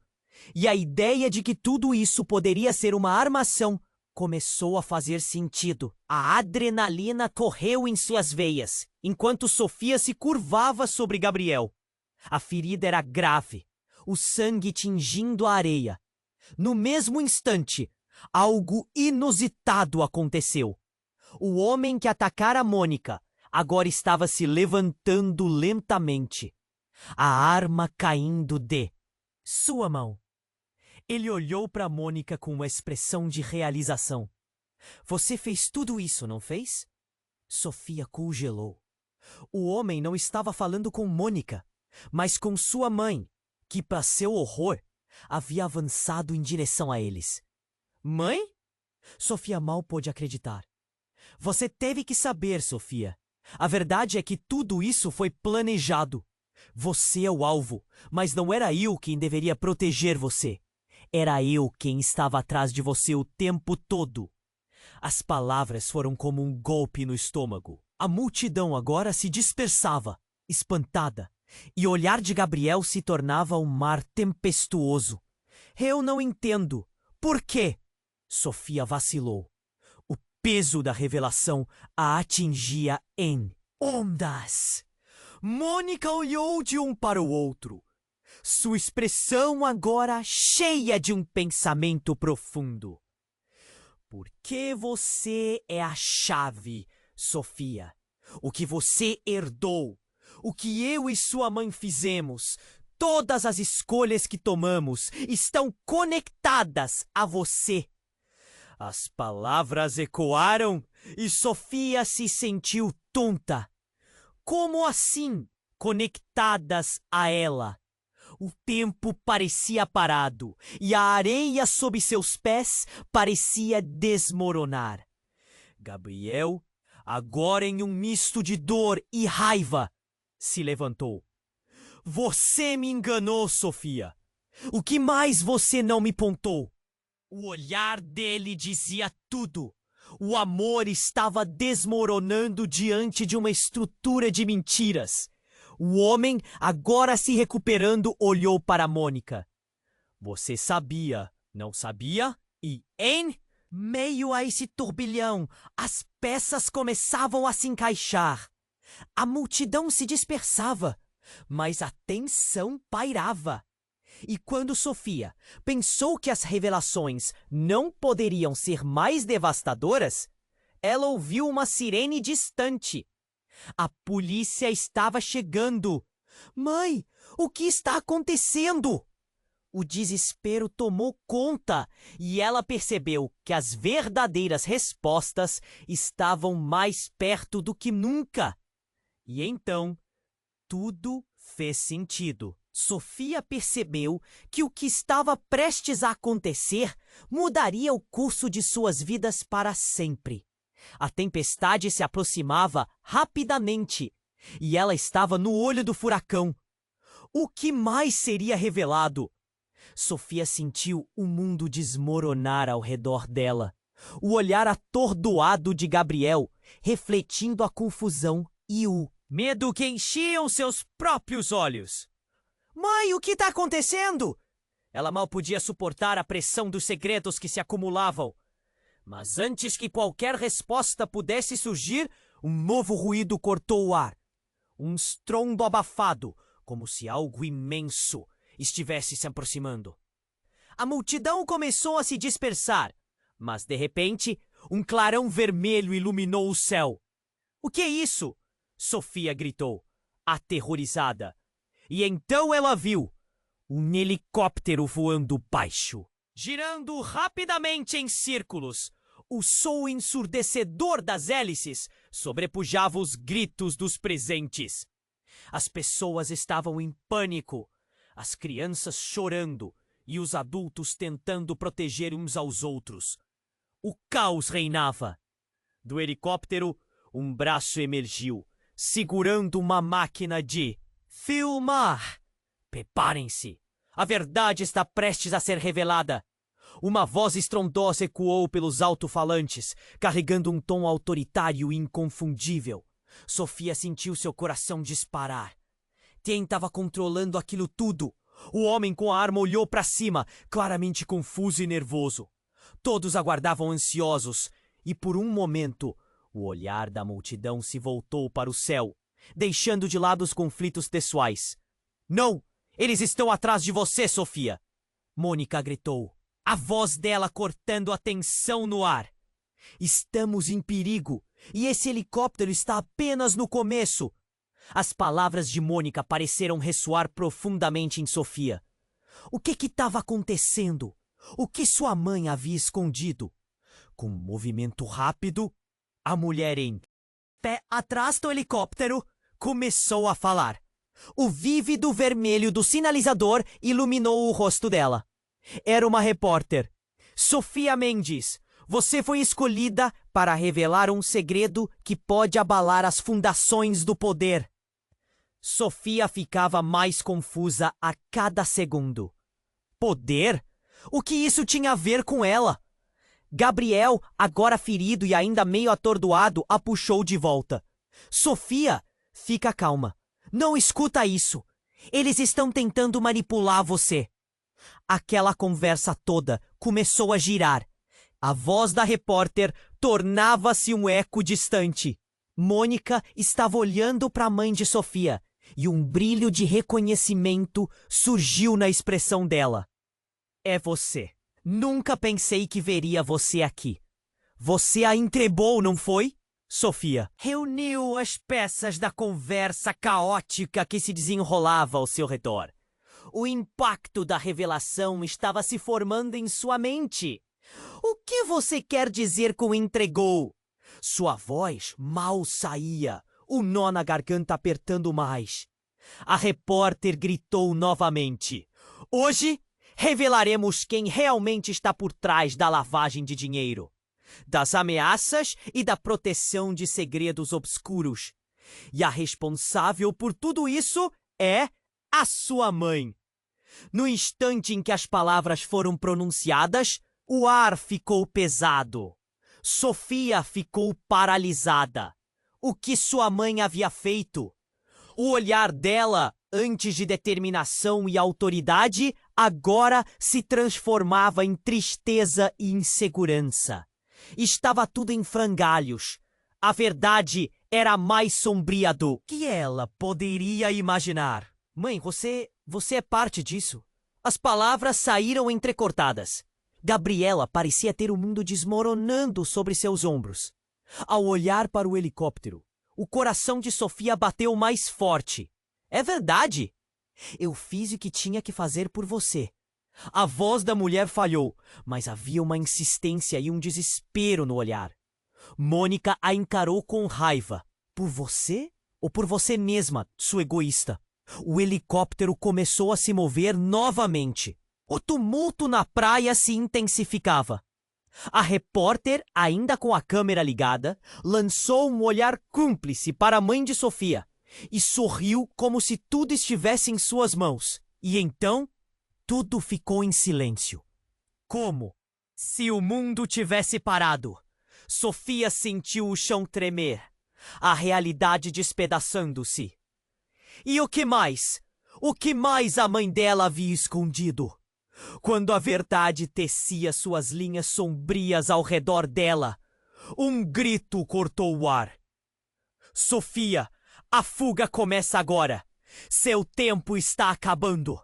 e a ideia de que tudo isso poderia ser uma armação começou a fazer sentido. A adrenalina correu em suas veias, enquanto Sofia se curvava sobre Gabriel. A ferida era grave, o sangue tingindo a areia. No mesmo instante, algo inusitado aconteceu. O homem que atacara Mônica agora estava se levantando lentamente, a arma caindo de sua mão. Ele olhou para Mônica com uma expressão de realização. "Você fez tudo isso, não fez?" Sofia congelou. O homem não estava falando com Mônica, mas com sua mãe, que, para seu horror, havia avançado em direção a eles. "Mãe?" Sofia mal pôde acreditar. "Você teve que saber, Sofia. A verdade é que tudo isso foi planejado. Você é o alvo, mas não era eu quem deveria proteger você. Era eu quem estava atrás de você o tempo todo." As palavras foram como um golpe no estômago. A multidão agora se dispersava, espantada, e o olhar de Gabriel se tornava um mar tempestuoso. "Eu não entendo. Por quê?" Sofia vacilou. O peso da revelação a atingia em ondas. Mônica olhou de um para o outro, sua expressão agora cheia de um pensamento profundo. "Porque você é a chave, Sofia. O que você herdou, o que eu e sua mãe fizemos, todas as escolhas que tomamos estão conectadas a você." As palavras ecoaram e Sofia se sentiu tonta. Como assim, conectadas a ela? O tempo parecia parado e a areia sob seus pés parecia desmoronar. Gabriel, agora em um misto de dor e raiva, se levantou. "Você me enganou, Sofia. O que mais você não me contou?" O olhar dele dizia tudo. O amor estava desmoronando diante de uma estrutura de mentiras. O homem, agora se recuperando, olhou para Mônica. "Você sabia, não sabia?" E, em meio a esse turbilhão, as peças começavam a se encaixar. A multidão se dispersava, mas a tensão pairava. E quando Sofia pensou que as revelações não poderiam ser mais devastadoras, ela ouviu uma sirene distante. A polícia estava chegando. "Mãe, o que está acontecendo?" O desespero tomou conta e ela percebeu que as verdadeiras respostas estavam mais perto do que nunca. E então, tudo fez sentido. Sofia percebeu que o que estava prestes a acontecer mudaria o curso de suas vidas para sempre. A tempestade se aproximava rapidamente e ela estava no olho do furacão. O que mais seria revelado? Sofia sentiu o mundo desmoronar ao redor dela. O olhar atordoado de Gabriel, refletindo a confusão e o medo que enchiam seus próprios olhos. Mãe, o que está acontecendo? Ela mal podia suportar a pressão dos segredos que se acumulavam. Mas antes que qualquer resposta pudesse surgir, um novo ruído cortou o ar. Um estrondo abafado, como se algo imenso estivesse se aproximando. A multidão começou a se dispersar, mas de repente, um clarão vermelho iluminou o céu. O que é isso? Sofia gritou, aterrorizada. E então ela viu um helicóptero voando baixo, girando rapidamente em círculos. O som ensurdecedor das hélices sobrepujava os gritos dos presentes. As pessoas estavam em pânico, as crianças chorando e os adultos tentando proteger uns aos outros. O caos reinava. Do helicóptero, um braço emergiu, segurando uma máquina de filmar. Preparem-se. A verdade está prestes a ser revelada. Uma voz estrondosa ecoou pelos alto-falantes, carregando um tom autoritário e inconfundível. Sofia sentiu seu coração disparar. Quem estava controlando aquilo tudo? O homem com a arma olhou para cima, claramente confuso e nervoso. Todos aguardavam ansiosos, e por um momento, o olhar da multidão se voltou para o céu, deixando de lado os conflitos pessoais. Não! Eles estão atrás de você, Sofia! Mônica gritou, a voz dela cortando a tensão no ar. Estamos em perigo, e esse helicóptero está apenas no começo. As palavras de Mônica pareceram ressoar profundamente em Sofia. O que estava acontecendo? O que sua mãe havia escondido? Com um movimento rápido, a mulher em pé atrás do helicóptero começou a falar. O vívido vermelho do sinalizador iluminou o rosto dela. Era uma repórter. Sofia Mendes, você foi escolhida para revelar um segredo que pode abalar as fundações do poder. Sofia ficava mais confusa a cada segundo. Poder? O que isso tinha a ver com ela? Gabriel, agora ferido e ainda meio atordoado, a puxou de volta. Sofia, fica calma. Não escuta isso. Eles estão tentando manipular você. Aquela conversa toda começou a girar. A voz da repórter tornava-se um eco distante. Mônica estava olhando para a mãe de Sofia e um brilho de reconhecimento surgiu na expressão dela. É você. Nunca pensei que veria você aqui. Você a entregou, não foi? Sofia reuniu as peças da conversa caótica que se desenrolava ao seu redor. O impacto da revelação estava se formando em sua mente. O que você quer dizer com entregou? Sua voz mal saía, o nó na garganta apertando mais. A repórter gritou novamente. Hoje revelaremos quem realmente está por trás da lavagem de dinheiro, das ameaças e da proteção de segredos obscuros. E a responsável por tudo isso é a sua mãe. No instante em que as palavras foram pronunciadas, o ar ficou pesado. Sofia ficou paralisada. O que sua mãe havia feito? O olhar dela, antes de determinação e autoridade, agora se transformava em tristeza e insegurança. Estava tudo em frangalhos. A verdade era mais sombria do que ela poderia imaginar. Mãe, você é parte disso. As palavras saíram entrecortadas. Gabriela parecia ter o mundo desmoronando sobre seus ombros. Ao olhar para o helicóptero, o coração de Sofia bateu mais forte. É verdade. Eu fiz o que tinha que fazer por você. A voz da mulher falhou, mas havia uma insistência e um desespero no olhar. Mônica a encarou com raiva. Por você ou por você mesma, sua egoísta? O helicóptero começou a se mover novamente. O tumulto na praia se intensificava. A repórter, ainda com a câmera ligada, lançou um olhar cúmplice para a mãe de Sofia e sorriu como se tudo estivesse em suas mãos. E então, tudo ficou em silêncio. Como se o mundo tivesse parado. Sofia sentiu o chão tremer, a realidade despedaçando-se. E o que mais? O que mais a mãe dela havia escondido? Quando a verdade tecia suas linhas sombrias ao redor dela, um grito cortou o ar. Sofia, a fuga começa agora. Seu tempo está acabando.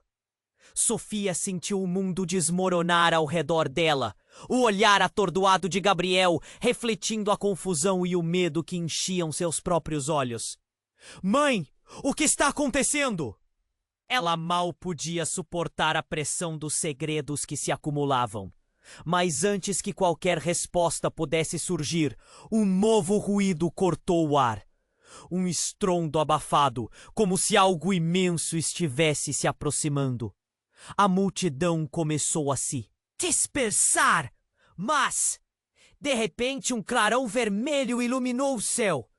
Sofia sentiu o mundo desmoronar ao redor dela, o olhar atordoado de Gabriel refletindo a confusão e o medo que enchiam seus próprios olhos. Mãe, o que está acontecendo? Ela mal podia suportar a pressão dos segredos que se acumulavam. Mas antes que qualquer resposta pudesse surgir, um novo ruído cortou o ar. Um estrondo abafado, como se algo imenso estivesse se aproximando. A multidão começou a se dispersar, mas, de repente, um clarão vermelho iluminou o céu.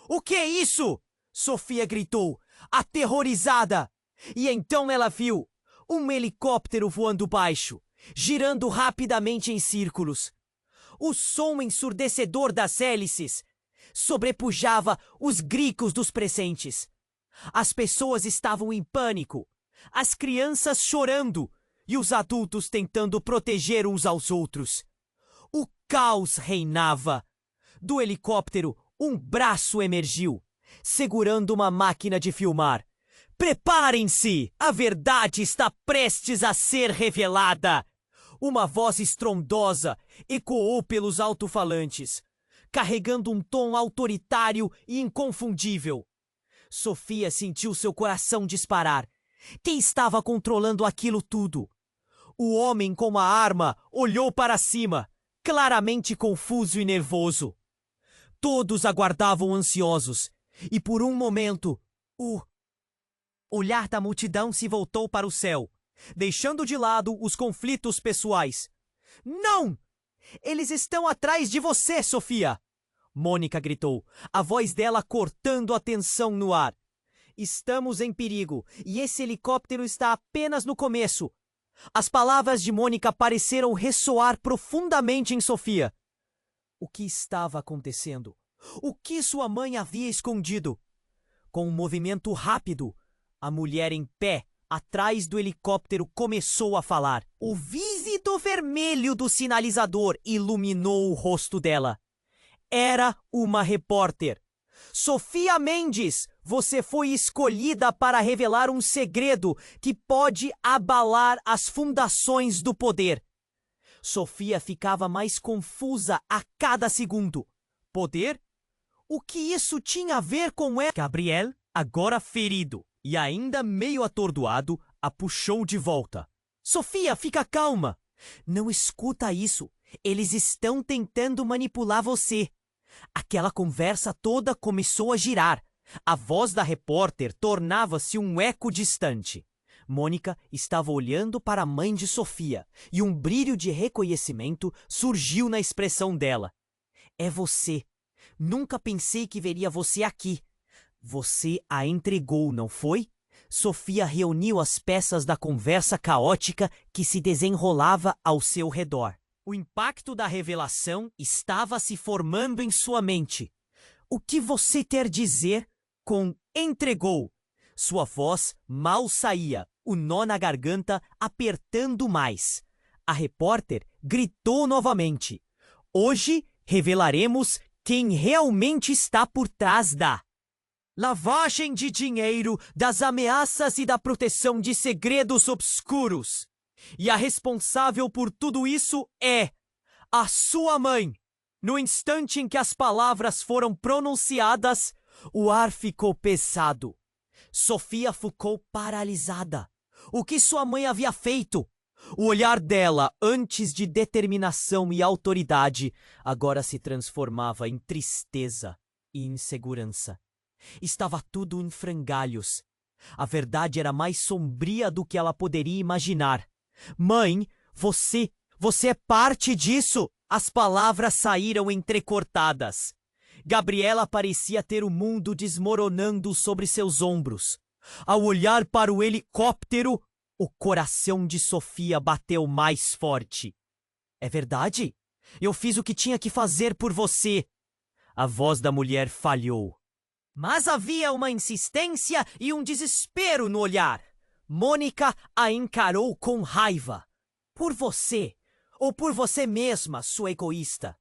O que é isso? Sofia gritou, aterrorizada. E então ela viu um helicóptero voando baixo, girando rapidamente em círculos. O som ensurdecedor das hélices sobrepujava os gritos dos presentes. As pessoas estavam em pânico, as crianças chorando e os adultos tentando proteger uns aos outros. O caos reinava. Do helicóptero, um braço emergiu, segurando uma máquina de filmar. Preparem-se! A verdade está prestes a ser revelada! Uma voz estrondosa ecoou pelos alto-falantes, carregando um tom autoritário e inconfundível. Sofia sentiu seu coração disparar. Quem estava controlando aquilo tudo? O homem com a arma olhou para cima, claramente confuso e nervoso. Todos aguardavam ansiosos, e por um momento, o olhar da multidão se voltou para o céu, deixando de lado os conflitos pessoais. Não! Eles estão atrás de você, Sofia! Mônica gritou, a voz dela cortando a tensão no ar. Estamos em perigo, e esse helicóptero está apenas no começo. As palavras de Mônica pareceram ressoar profundamente em Sofia. O que estava acontecendo? O que sua mãe havia escondido? Com um movimento rápido, a mulher em pé, atrás do helicóptero, começou a falar. O vívido vermelho do sinalizador iluminou o rosto dela. Era uma repórter. Sofia Mendes, você foi escolhida para revelar um segredo que pode abalar as fundações do poder. Sofia ficava mais confusa a cada segundo. Poder? O que isso tinha a ver com ela? Gabriel, agora ferido e ainda meio atordoado, a puxou de volta. Sofia, fica calma. Não escuta isso. Eles estão tentando manipular você. Aquela conversa toda começou a girar. A voz da repórter tornava-se um eco distante. Mônica estava olhando para a mãe de Sofia e um brilho de reconhecimento surgiu na expressão dela. É você. Nunca pensei que veria você aqui. Você a entregou, não foi? Sofia reuniu as peças da conversa caótica que se desenrolava ao seu redor. O impacto da revelação estava se formando em sua mente. O que você quer dizer com entregou? Sua voz mal saía, o nó na garganta apertando mais. A repórter gritou novamente. Hoje revelaremos quem realmente está por trás da lavagem de dinheiro, das ameaças e da proteção de segredos obscuros. E a responsável por tudo isso é a sua mãe. No instante em que as palavras foram pronunciadas, o ar ficou pesado. Sofia ficou paralisada. O que sua mãe havia feito? O olhar dela, antes de determinação e autoridade, agora se transformava em tristeza e insegurança. Estava tudo em frangalhos. A verdade era mais sombria do que ela poderia imaginar. Mãe, você é parte disso! As palavras saíram entrecortadas. Gabriela parecia ter o mundo desmoronando sobre seus ombros. Ao olhar para o helicóptero, o coração de Sofia bateu mais forte. É verdade? Eu fiz o que tinha que fazer por você. A voz da mulher falhou. Mas havia uma insistência e um desespero no olhar. Mônica a encarou com raiva. Por você, ou por você mesma, sua egoísta.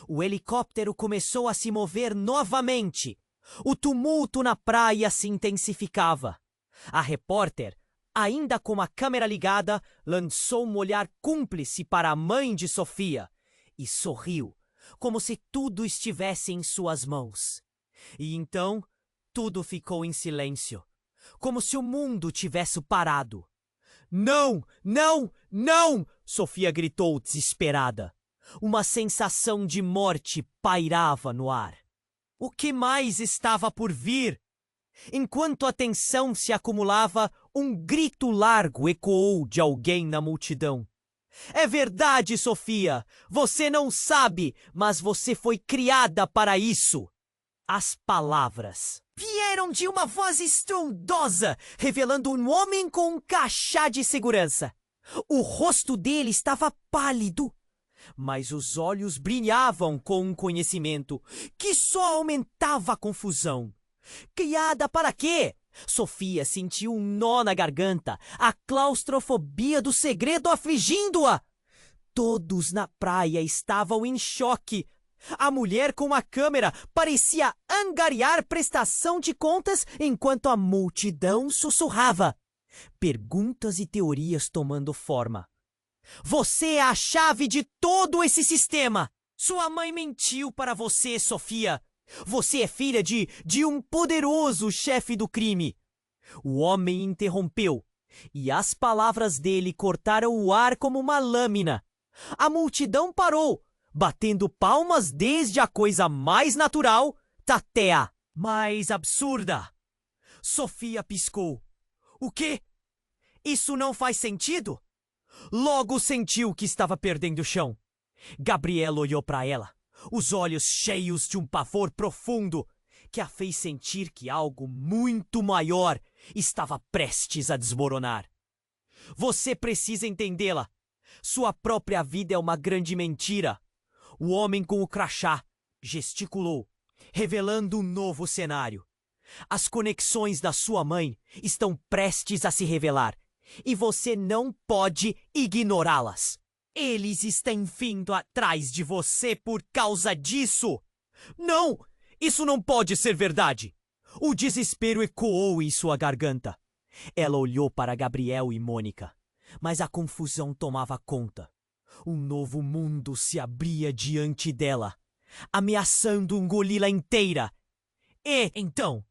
O helicóptero começou a se mover novamente. O tumulto na praia se intensificava. A repórter, ainda com a câmera ligada, lançou um olhar cúmplice para a mãe de Sofia e sorriu, como se tudo estivesse em suas mãos. E então, tudo ficou em silêncio, como se o mundo tivesse parado. Não, não, não! Sofia gritou desesperada. Uma sensação de morte pairava no ar. O que mais estava por vir? Enquanto a tensão se acumulava, um grito largo ecoou de alguém na multidão. É verdade, Sofia! Você não sabe, mas você foi criada para isso! As palavras vieram de uma voz estrondosa, revelando um homem com um crachá de segurança. O rosto dele estava pálido, mas os olhos brilhavam com um conhecimento que só aumentava a confusão. Criada para quê? Sofia sentiu um nó na garganta, a claustrofobia do segredo afligindo-a. Todos na praia estavam em choque. A mulher com a câmera parecia angariar prestação de contas enquanto a multidão sussurrava. Perguntas e teorias tomando forma. Você é a chave de todo esse sistema! Sua mãe mentiu para você, Sofia! Você é filha de um poderoso chefe do crime! O homem interrompeu, e as palavras dele cortaram o ar como uma lâmina. A multidão parou, batendo palmas desde a coisa mais natural até a mais absurda. Sofia piscou. O quê? Isso não faz sentido? Logo sentiu que estava perdendo o chão. Gabriela olhou para ela, os olhos cheios de um pavor profundo, que a fez sentir que algo muito maior estava prestes a desmoronar. Você precisa entendê-la. Sua própria vida é uma grande mentira. O homem com o crachá gesticulou, revelando um novo cenário. As conexões da sua mãe estão prestes a se revelar, e você não pode ignorá-las. Eles estão vindo atrás de você por causa disso. Não! Isso não pode ser verdade! O desespero ecoou em sua garganta. Ela olhou para Gabriel e Mônica, mas a confusão tomava conta. Um novo mundo se abria diante dela, ameaçando engoli-la inteira. E, então,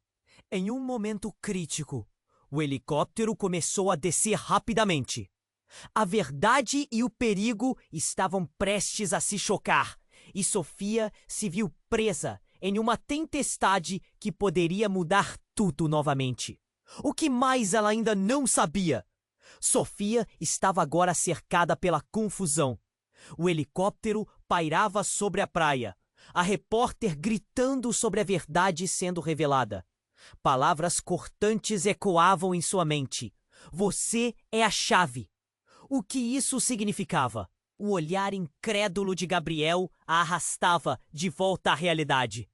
em um momento crítico, o helicóptero começou a descer rapidamente. A verdade e o perigo estavam prestes a se chocar, e Sofia se viu presa em uma tempestade que poderia mudar tudo novamente. O que mais ela ainda não sabia? Sofia estava agora cercada pela confusão. O helicóptero pairava sobre a praia, a repórter gritando sobre a verdade sendo revelada. Palavras cortantes ecoavam em sua mente. Você é a chave. O que isso significava? O olhar incrédulo de Gabriel a arrastava de volta à realidade.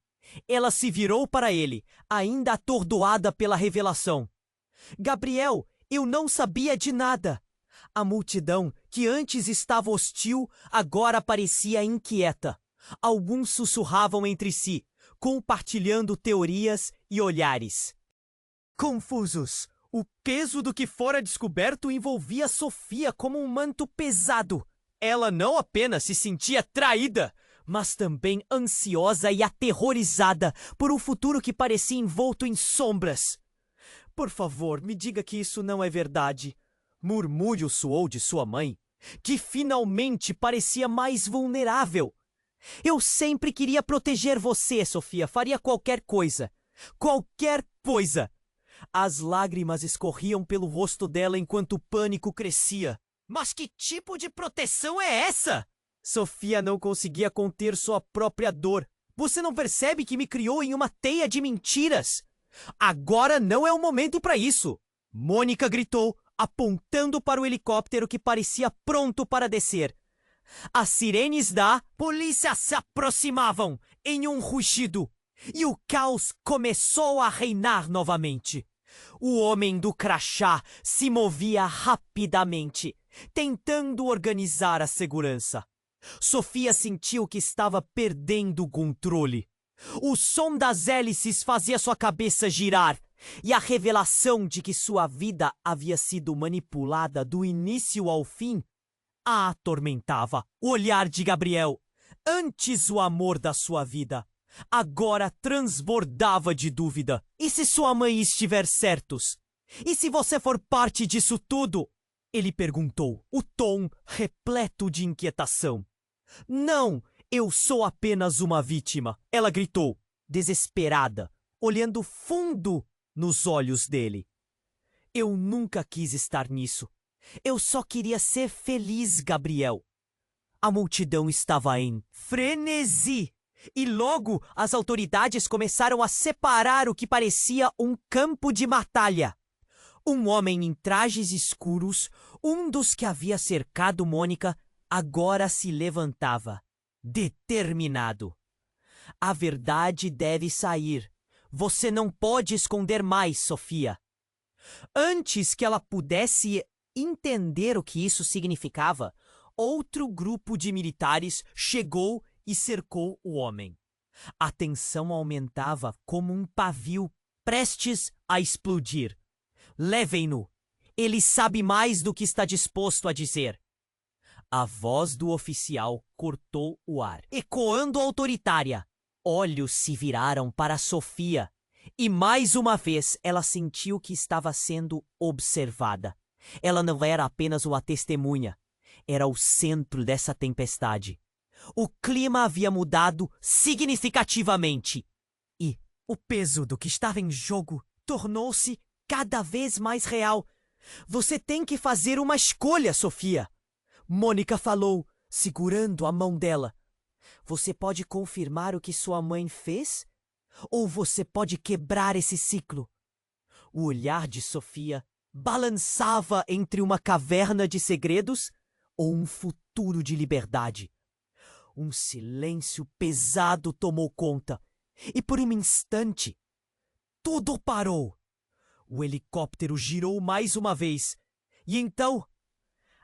Ela se virou para ele, ainda atordoada pela revelação. Gabriel, eu não sabia de nada. A multidão, que antes estava hostil, agora parecia inquieta. Alguns sussurravam entre si, compartilhando teorias e olhares. Confusos, o peso do que fora descoberto envolvia Sofia como um manto pesado. Ela não apenas se sentia traída, mas também ansiosa e aterrorizada por um futuro que parecia envolto em sombras. Por favor, me diga que isso não é verdade. Murmúrio soou de sua mãe, que finalmente parecia mais vulnerável. Eu sempre queria proteger você, Sofia. Faria qualquer coisa. Qualquer coisa. As lágrimas escorriam pelo rosto dela enquanto o pânico crescia. Mas que tipo de proteção é essa? Sofia não conseguia conter sua própria dor. Você não percebe que me criou em uma teia de mentiras? Agora não é o momento para isso! Mônica gritou, apontando para o helicóptero que parecia pronto para descer. As sirenes da polícia se aproximavam em um rugido e o caos começou a reinar novamente. O homem do crachá se movia rapidamente, tentando organizar a segurança. Sofia sentiu que estava perdendo o controle. O som das hélices fazia sua cabeça girar, e a revelação de que sua vida havia sido manipulada do início ao fim a atormentava. O olhar de Gabriel, antes o amor da sua vida, agora transbordava de dúvida. E se sua mãe estiver certos? E se você for parte disso tudo? Ele perguntou, o tom repleto de inquietação. Não, eu sou apenas uma vítima, ela gritou, desesperada, olhando fundo nos olhos dele. Eu nunca quis estar nisso. Eu só queria ser feliz, Gabriel. A multidão estava em frenesi. E logo as autoridades começaram a separar o que parecia um campo de batalha. Um homem em trajes escuros, um dos que havia cercado Mônica, agora se levantava, determinado. A verdade deve sair. Você não pode esconder mais, Sofia. Antes que ela pudesse entender o que isso significava, outro grupo de militares chegou e cercou o homem. A tensão aumentava como um pavio prestes a explodir. Levem-no. Ele sabe mais do que está disposto a dizer. A voz do oficial cortou o ar, ecoando autoritária. Olhos se viraram para Sofia, e mais uma vez ela sentiu que estava sendo observada. Ela não era apenas uma testemunha, era o centro dessa tempestade. O clima havia mudado significativamente, e o peso do que estava em jogo tornou-se cada vez mais real. Você tem que fazer uma escolha, Sofia. Mônica falou, segurando a mão dela. Você pode confirmar o que sua mãe fez? Ou você pode quebrar esse ciclo? O olhar de Sofia balançava entre uma caverna de segredos ou um futuro de liberdade. Um silêncio pesado tomou conta, e por um instante, tudo parou. O helicóptero girou mais uma vez, e então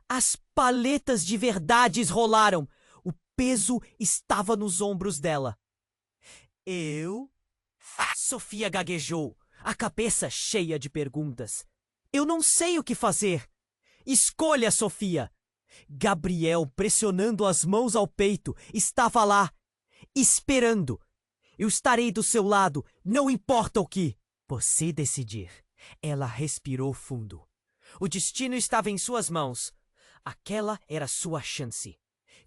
as paletas de verdades rolaram. O peso estava nos ombros dela. Sofia gaguejou, a cabeça cheia de perguntas. Eu não sei o que fazer. Escolha, Sofia. Gabriel, pressionando as mãos ao peito, estava lá, esperando. Eu estarei do seu lado, não importa o que você decidir. Ela respirou fundo. O destino estava em suas mãos. Aquela era sua chance.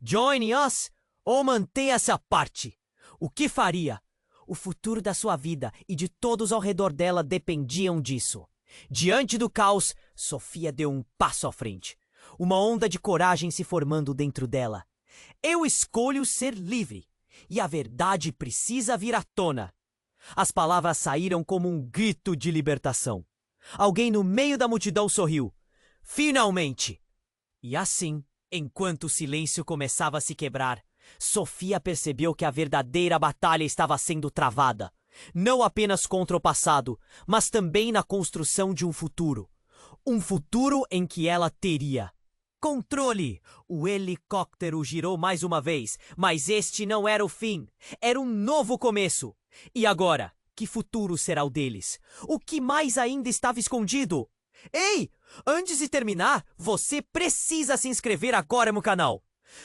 Join us ou mantenha-se à parte. O que faria? O futuro da sua vida e de todos ao redor dela dependiam disso. Diante do caos, Sofia deu um passo à frente. Uma onda de coragem se formando dentro dela. Eu escolho ser livre, e a verdade precisa vir à tona. As palavras saíram como um grito de libertação. Alguém no meio da multidão sorriu. Finalmente! E assim, enquanto o silêncio começava a se quebrar, Sofia percebeu que a verdadeira batalha estava sendo travada. Não apenas contra o passado, mas também na construção de um futuro. Um futuro em que ela teria controle. O helicóptero girou mais uma vez, mas este não era o fim. Era um novo começo. E agora, que futuro será o deles? O que mais ainda estava escondido? Ei! Antes de terminar, você precisa se inscrever agora no canal.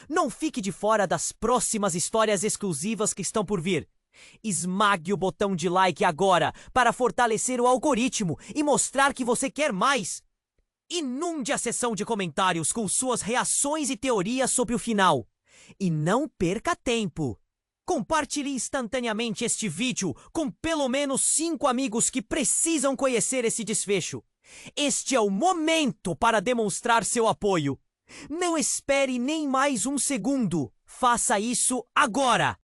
Não fique de fora das próximas histórias exclusivas que estão por vir. Esmague o botão de like agora para fortalecer o algoritmo e mostrar que você quer mais. Inunde a seção de comentários com suas reações e teorias sobre o final. E não perca tempo. Compartilhe instantaneamente este vídeo com pelo menos 5 amigos que precisam conhecer esse desfecho. Este é o momento para demonstrar seu apoio. Não espere nem mais um segundo. Faça isso agora!